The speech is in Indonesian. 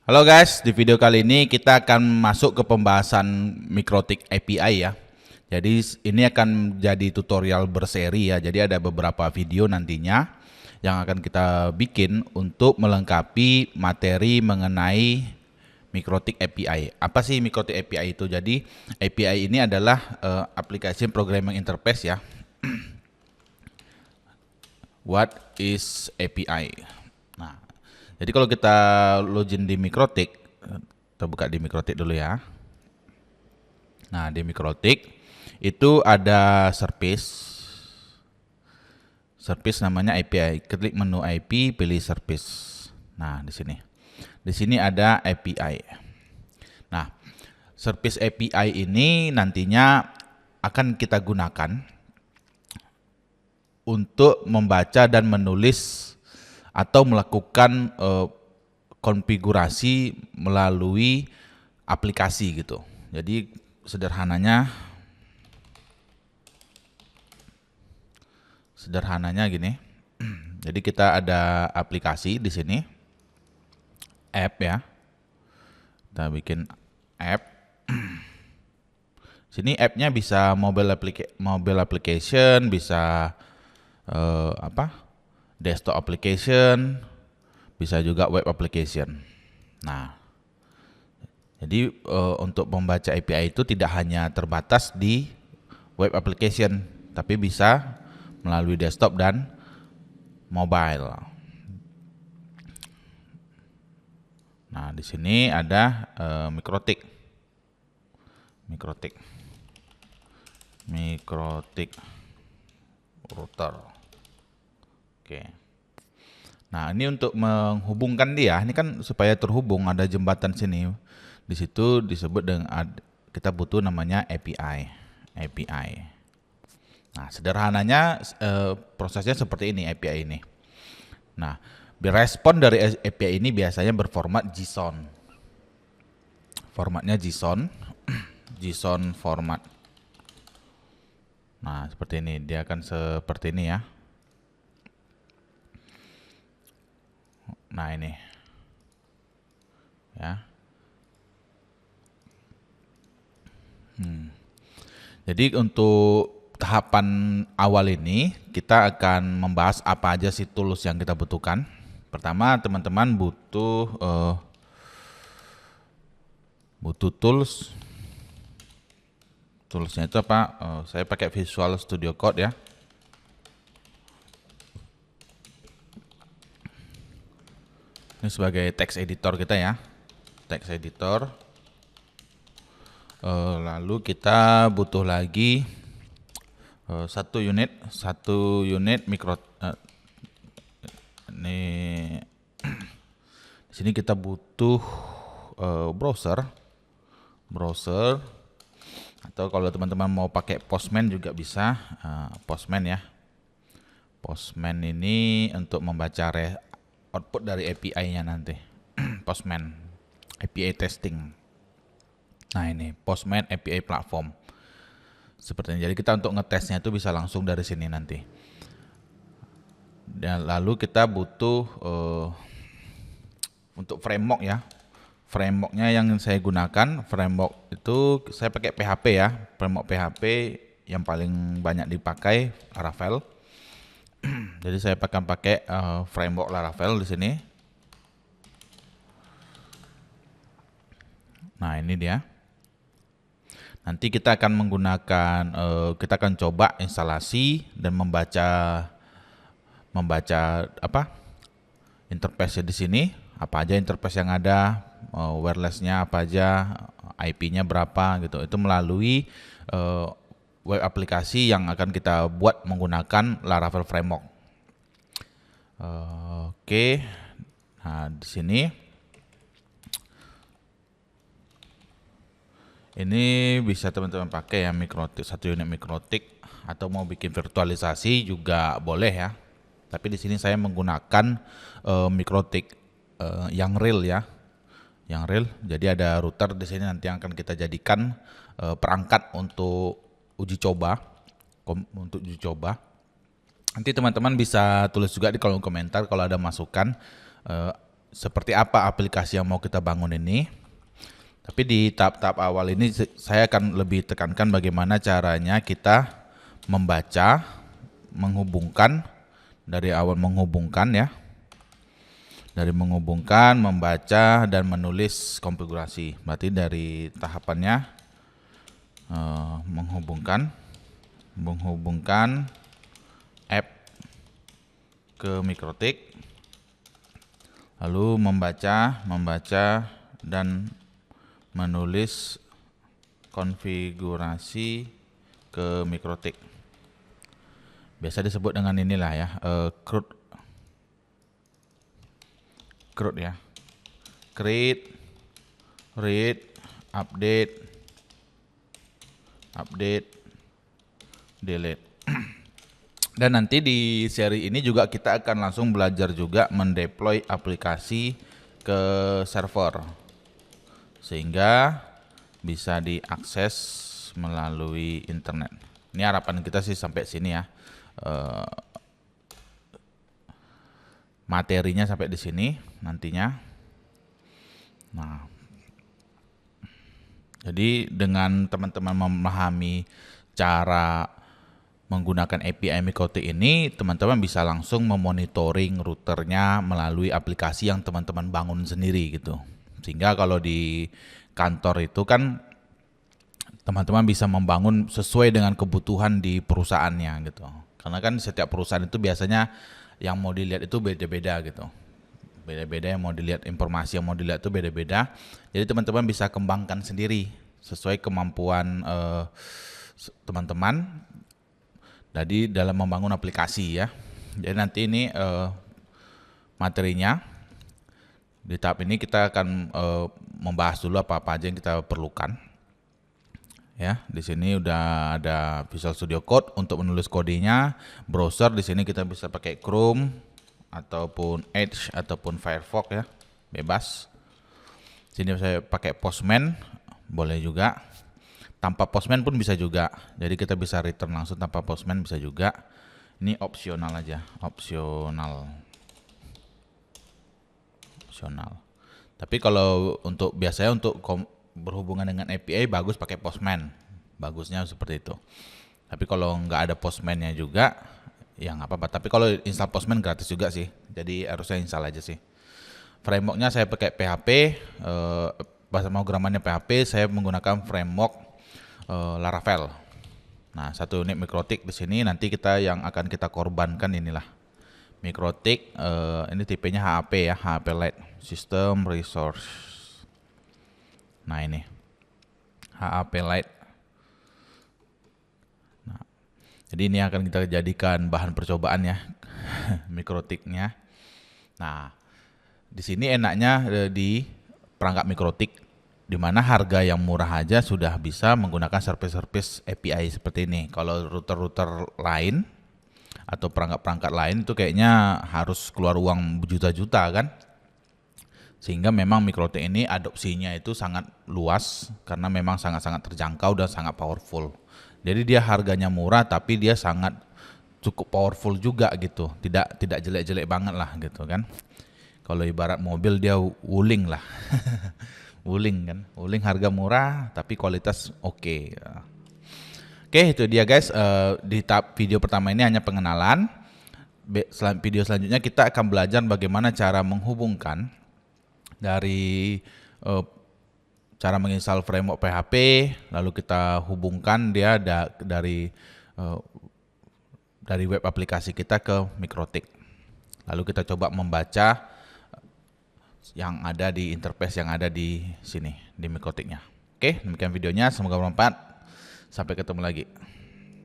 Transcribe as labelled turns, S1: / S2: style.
S1: Halo guys, di video kali ini kita akan masuk ke pembahasan Mikrotik API ya. Jadi ini akan jadi tutorial berseri ya. Jadi ada beberapa video nantinya yang akan kita bikin untuk melengkapi materi mengenai Mikrotik API. Apa sih Mikrotik API itu? Jadi API ini adalah application programming interface ya. What is API? Nah, jadi kalau kita login di Mikrotik, kita buka di Mikrotik dulu ya. Nah, di Mikrotik itu ada service. Service namanya API. Klik menu IP, pilih service. Nah, di sini. Di sini ada API. Nah, service API ini nantinya akan kita gunakan untuk membaca dan menulis atau melakukan konfigurasi melalui aplikasi gitu. Jadi sederhananya gini. Jadi kita ada aplikasi di sini, app ya. Kita bikin app. Sini app-nya bisa mobile application, bisa desktop application, bisa juga web application. Nah, jadi untuk membaca API itu tidak hanya terbatas di web application, tapi bisa melalui desktop dan mobile. Nah, di sini ada Mikrotik router. Oke. Nah, ini untuk menghubungkan dia. Ini kan supaya terhubung ada jembatan sini. Di situ disebut dengan kita butuh namanya API. Nah, sederhananya prosesnya seperti ini API ini. Nah, respon dari API ini biasanya berformat JSON. Formatnya JSON. JSON format. Nah, seperti ini. Dia akan seperti ini ya. Nah, ini. Ya. Jadi untuk tahapan awal ini kita akan membahas apa aja sih tools yang kita butuhkan. Pertama, teman-teman butuh tools. Toolsnya itu apa? Saya pakai Visual Studio Code ya. Ini sebagai text editor kita ya. Text editor. Lalu kita butuh lagi satu unit mikro. Ini di sini kita butuh browser. Atau kalau teman-teman mau pakai Postman juga bisa, Postman ya. Postman ini untuk membaca output dari API-nya nanti. Postman API testing. Nah, ini Postman API platform. Seperti ini. Jadi kita untuk ngetesnya itu bisa langsung dari sini nanti. Dan lalu kita butuh untuk framework ya. Frameworknya yang saya gunakan, framework itu saya pakai PHP ya. Framework PHP yang paling banyak dipakai Laravel. Jadi saya pakai framework Laravel di sini. Nah, ini dia. Nanti kita akan menggunakan, kita akan coba instalasi dan membaca apa interface di sini. Apa aja interface yang ada, wirelessnya apa aja, IP-nya berapa gitu. Itu melalui web aplikasi yang akan kita buat menggunakan Laravel Framework. Oke. Nah, di sini ini bisa teman-teman pakai ya satu unit Mikrotik, atau mau bikin virtualisasi juga boleh ya. Tapi di sini saya menggunakan Mikrotik yang real ya. Yang real. Jadi ada router di sini nanti yang akan kita jadikan perangkat untuk uji coba. Nanti teman-teman bisa tulis juga di kolom komentar kalau ada masukan seperti apa aplikasi yang mau kita bangun ini. Tapi di tahap-tahap awal ini saya akan lebih tekankan bagaimana caranya kita membaca, menghubungkan, dari awal menghubungkan ya. Dari menghubungkan, membaca, dan menulis konfigurasi. Berarti dari tahapannya menghubungkan app ke Mikrotik, lalu membaca dan menulis konfigurasi ke Mikrotik. Biasa disebut dengan inilah ya, CRUD ya. Create, read, update, delete. Dan nanti di seri ini juga kita akan langsung belajar juga mendeploy aplikasi ke server, sehingga bisa diakses melalui internet. Ini harapan kita sih sampai sini ya. Materinya sampai di sini nantinya. Nah, jadi dengan teman-teman memahami cara menggunakan API Mikrotik ini, teman-teman bisa langsung memonitoring routernya melalui aplikasi yang teman-teman bangun sendiri gitu. Sehingga kalau di kantor itu kan teman-teman bisa membangun sesuai dengan kebutuhan di perusahaannya gitu. Karena kan setiap perusahaan itu biasanya yang mau dilihat itu beda-beda gitu. Beda-beda yang mau dilihat, informasi yang mau dilihat itu beda-beda. Jadi teman-teman bisa kembangkan sendiri sesuai kemampuan teman-teman jadi dalam membangun aplikasi ya. Jadi nanti ini materinya. Di tahap ini kita akan membahas dulu apa-apa aja yang kita perlukan. Ya, di sini udah ada Visual Studio Code untuk menulis kodenya. Browser di sini kita bisa pakai Chrome ataupun Edge ataupun Firefox ya, bebas. Sini saya pakai Postman, boleh juga. Tanpa Postman pun bisa juga. Jadi kita bisa return langsung tanpa Postman bisa juga. Ini opsional aja, opsional. Tapi kalau untuk biasanya untuk berhubungan dengan API bagus pakai Postman, bagusnya seperti itu. Tapi kalau nggak ada Postman-nya juga ya nggak apa-apa. Tapi kalau install Postman gratis juga sih, jadi harusnya install aja sih. Frameworknya saya pakai PHP, bahasa pemrogramannya PHP. Saya menggunakan framework Laravel. Nah, satu unit Mikrotik di sini nanti yang akan kita korbankan inilah Mikrotik. Ini tipenya HAP ya, HAP Lite System Resource. Nah ini HAP Lite. Nah, jadi ini akan kita jadikan bahan percobaan ya Mikrotiknya. Nah di sini enaknya di perangkat Mikrotik, di mana harga yang murah aja sudah bisa menggunakan service-service API seperti ini. Kalau router-router lain atau perangkat-perangkat lain itu kayaknya harus keluar uang berjuta-juta kan. Sehingga memang Mikrotik ini adopsinya itu sangat luas karena memang sangat-sangat terjangkau dan sangat powerful. Jadi dia harganya murah tapi dia sangat cukup powerful juga gitu. Tidak jelek-jelek banget lah gitu kan. Kalau ibarat mobil dia wuling lah. Wuling kan. Wuling harga murah tapi kualitas oke. Oke, itu dia guys. Di tahap video pertama ini hanya pengenalan. Video selanjutnya kita akan belajar bagaimana cara menghubungkan dari cara menginstal framework PHP, lalu kita hubungkan dia dari web aplikasi kita ke Mikrotik. Lalu kita coba membaca yang ada di interface yang ada di sini di Mikrotiknya. Oke, demikian videonya, semoga bermanfaat. Sampai ketemu lagi.